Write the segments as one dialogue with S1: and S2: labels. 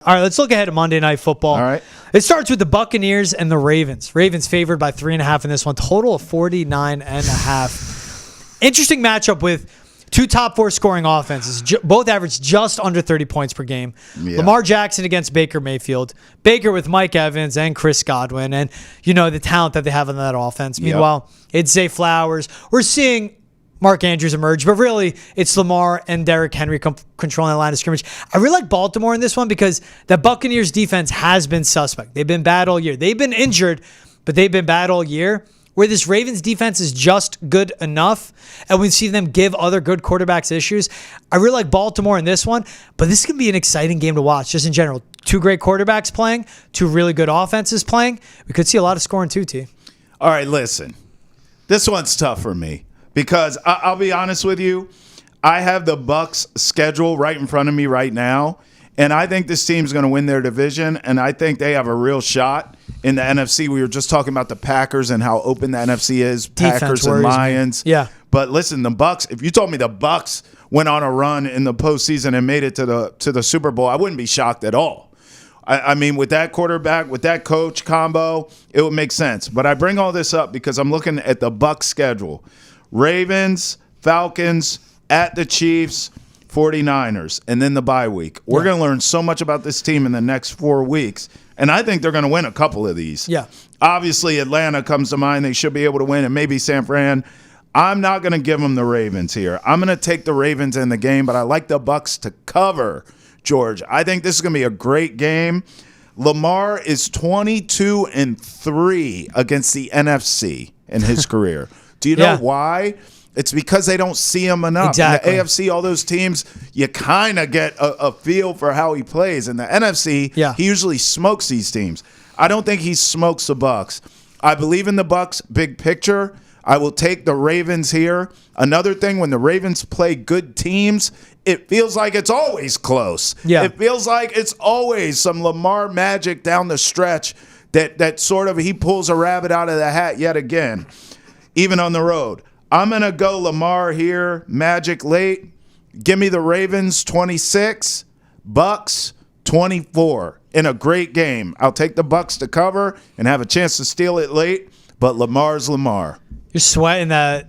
S1: All right, let's look ahead to Monday Night Football.
S2: All right.
S1: It starts with the Buccaneers and the Ravens. Ravens favored by 3.5 in this one. Total of 49.5. Interesting matchup with two top four scoring offenses. Both average just under 30 points per game. Yeah. Lamar Jackson against Baker Mayfield. Baker with Mike Evans and Chris Godwin. And, the talent that they have in that offense. Meanwhile, it's Zay Flowers. We're seeing Mark Andrews emerge, but really it's Lamar and Derrick Henry controlling the line of scrimmage. I really like Baltimore in this one because the Buccaneers defense has been suspect. They've been bad all year. They've been injured, but they've been bad all year. Where this Ravens defense is just good enough, and we see them give other good quarterbacks issues. I really like Baltimore in this one, but this can be an exciting game to watch just in general. Two great quarterbacks playing, two really good offenses playing. We could see a lot of scoring too, T.
S2: All right, listen. This one's tough for me. Because I'll be honest with you, I have the Bucs schedule right in front of me right now, and I think this team's going to win their division, and I think they have a real shot in the NFC. We were just talking about the Packers and how open the NFC is, Packers and Lions.
S1: Yeah.
S2: But listen, the Bucs. If you told me the Bucs went on a run in the postseason and made it to the Super Bowl, I wouldn't be shocked at all. I mean, with that quarterback, with that coach combo, it would make sense. But I bring all this up because I'm looking at the Bucs schedule. Ravens, Falcons, at the Chiefs, 49ers, and then the bye week. We're going to learn so much about this team in the next 4 weeks, and I think they're going to win a couple of these.
S1: Yeah.
S2: Obviously, Atlanta comes to mind. They should be able to win, and maybe San Fran. I'm not going to give them the Ravens here. I'm going to take the Ravens in the game, but I like the Bucs to cover, George. I think this is going to be a great game. Lamar is 22-3 against the NFC in his career. Do you know why? It's because they don't see him enough.
S1: Exactly.
S2: In the AFC, all those teams, you kind of get a feel for how he plays. In the NFC, he usually smokes these teams. I don't think he smokes the Bucs. I believe in the Bucs big picture. I will take the Ravens here. Another thing, when the Ravens play good teams, it feels like it's always close.
S1: Yeah.
S2: It feels like it's always some Lamar magic down the stretch that sort of he pulls a rabbit out of the hat yet again. Even on the road. I'm going to go Lamar here, magic late. Give me the Ravens 26, Bucs 24 in a great game. I'll take the Bucs to cover and have a chance to steal it late, but Lamar's Lamar.
S1: You're sweating that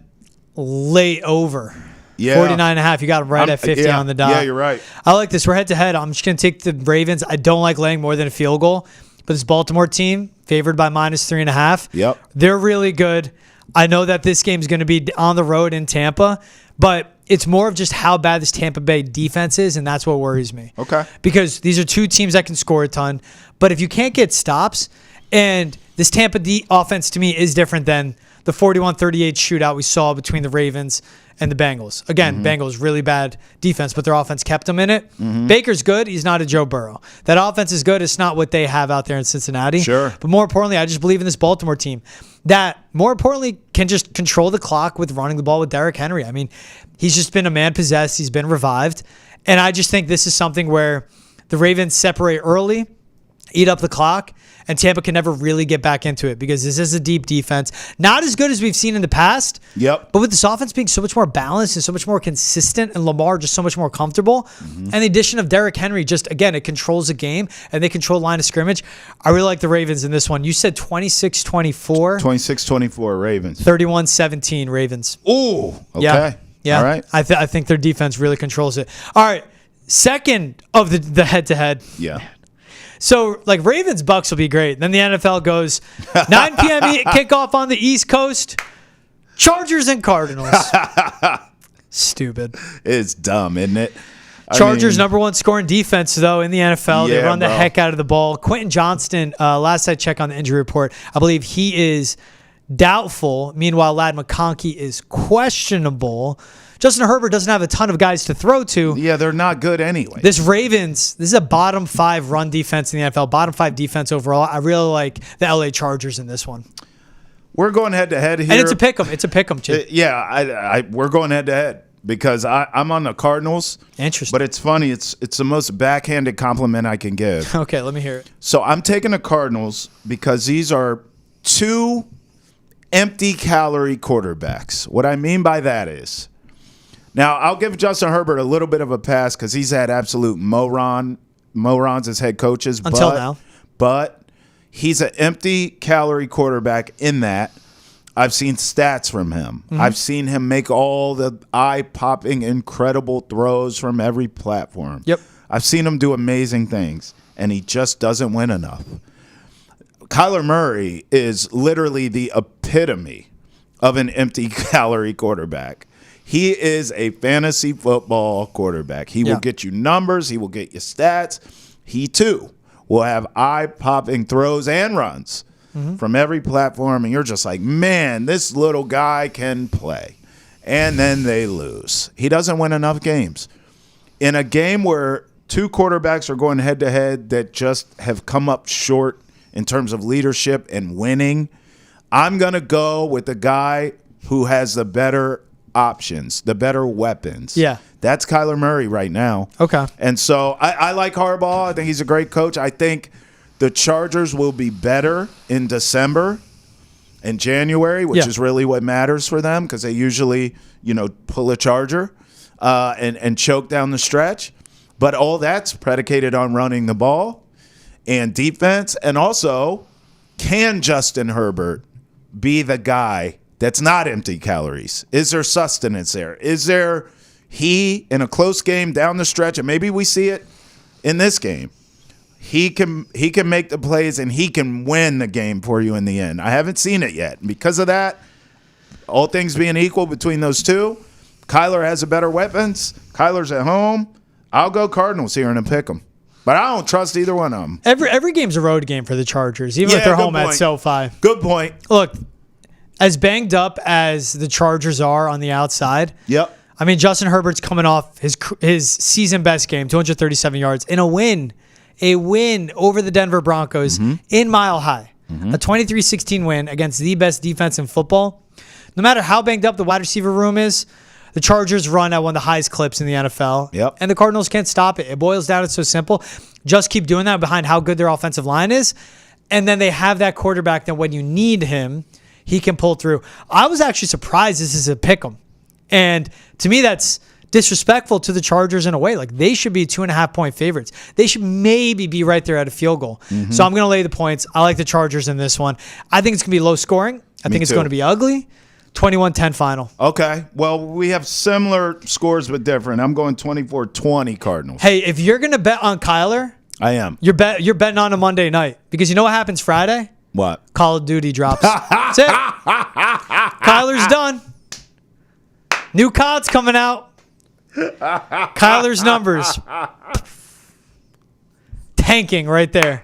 S1: late over.
S2: Yeah.
S1: 49.5. You got him right at 50 on the dot.
S2: Yeah, you're right.
S1: I like this. We're head-to-head. I'm just going to take the Ravens. I don't like laying more than a field goal, but this Baltimore team, favored by -3.5.
S2: Yep.
S1: They're really good. I know that this game is going to be on the road in Tampa, but it's more of just how bad this Tampa Bay defense is, and that's what worries me.
S2: Okay.
S1: Because these are two teams that can score a ton, but if you can't get stops, and this Tampa offense to me is different than the 41-38 shootout we saw between the Ravens and the Bengals. Again, Bengals, really bad defense, but their offense kept them in it. Baker's good. He's not a Joe Burrow. That offense is good. It's not what they have out there in Cincinnati.
S2: Sure.
S1: But more importantly, I just believe in this Baltimore team that, more importantly, can just control the clock with running the ball with Derrick Henry. I mean, he's just been a man possessed. He's been revived. And I just think this is something where the Ravens separate early, eat up the clock, and Tampa can never really get back into it because this is a deep defense. Not as good as we've seen in the past.
S2: Yep.
S1: But with this offense being so much more balanced and so much more consistent and Lamar just so much more comfortable, and the addition of Derrick Henry, just, again, it controls the game and they control line of scrimmage. I really like the Ravens in this one. You said 26-24.
S2: 26-24 Ravens.
S1: 31-17 Ravens.
S2: Ooh. Okay.
S1: Yeah.
S2: All right.
S1: I think their defense really controls it. All right. Second of the head-to-head.
S2: Yeah.
S1: So, like, Ravens-Bucs will be great. Then the NFL goes 9 p.m. kickoff on the East Coast. Chargers and Cardinals. Stupid.
S2: It's dumb, isn't it?
S1: Chargers, number one scoring defense, though, in the NFL. They run the heck out of the ball. Quentin Johnston, last I checked on the injury report, I believe he is doubtful. Meanwhile, Ladd McConkey is questionable. Justin Herbert doesn't have a ton of guys to throw to.
S2: Yeah, they're not good anyway.
S1: This Ravens, this is a bottom 5 run defense in the NFL, bottom 5 defense overall. I really like the LA Chargers in this one.
S2: We're going head-to-head here.
S1: And it's a pick 'em. It's a pick 'em, Chip.
S2: Yeah, we're going head-to-head because I'm on the Cardinals.
S1: Interesting.
S2: But it's funny. It's the most backhanded compliment I can give.
S1: Okay, let me hear it.
S2: So I'm taking the Cardinals because these are two empty-calorie quarterbacks. What I mean by that is, now I'll give Justin Herbert a little bit of a pass because he's had absolute moron morons as head coaches.
S1: Until now.
S2: But he's an empty calorie quarterback in that. I've seen stats from him. Mm-hmm. I've seen him make all the eye-popping, incredible throws from every platform.
S1: Yep.
S2: I've seen him do amazing things, and he just doesn't win enough. Kyler Murray is literally the epitome of an empty calorie quarterback. He is a fantasy football quarterback. He will get you numbers. He will get you stats. He, too, will have eye-popping throws and runs from every platform, and you're just like, man, this little guy can play. And then they lose. He doesn't win enough games. In a game where two quarterbacks are going head-to-head that just have come up short in terms of leadership and winning, I'm going to go with the guy who has the better options, the better weapons.
S1: Yeah.
S2: That's Kyler Murray right now.
S1: Okay.
S2: And so I like Harbaugh. I think he's a great coach. I think the Chargers will be better in December and January, which is really what matters for them because they usually, pull a Charger and choke down the stretch. But all that's predicated on running the ball and defense. And also, can Justin Herbert be the guy that's not empty calories? Is there sustenance there? Is there he in a close game down the stretch, and maybe we see it in this game, he can make the plays and he can win the game for you in the end. I haven't seen it yet. And because of that, all things being equal between those two, Kyler has a better weapons. Kyler's at home. I'll go Cardinals here and a pick them. But I don't trust either one of them.
S1: Every game's a road game for the Chargers, even if they're home at SoFi.
S2: Good point.
S1: Look, as banged up as the Chargers are on the outside, I mean, Justin Herbert's coming off his season best game, 237 yards, in a win over the Denver Broncos in Mile High, a 23-16 win against the best defense in football. No matter how banged up the wide receiver room is, the Chargers run at one of the highest clips in the NFL, and the Cardinals can't stop it. It boils down, it's so simple. Just keep doing that behind how good their offensive line is, and then they have that quarterback that when you need him, he can pull through. I was actually surprised this is a pick 'em. And to me, that's disrespectful to the Chargers in a way. Like, they should be 2.5-point favorites. They should maybe be right there at a field goal. So I'm going to lay the points. I like the Chargers in this one. I think it's going to be low scoring. I think it's going to be ugly. 21-10 final.
S2: Okay. Well, we have similar scores but different. I'm going 24-20 Cardinals.
S1: Hey, if you're going to bet on Kyler,
S2: I am.
S1: You're betting on a Monday night. Because you know what happens Friday?
S2: What?
S1: Call of Duty drops. That's it. Kyler's done. New COD's coming out. Kyler's numbers. Tanking right there.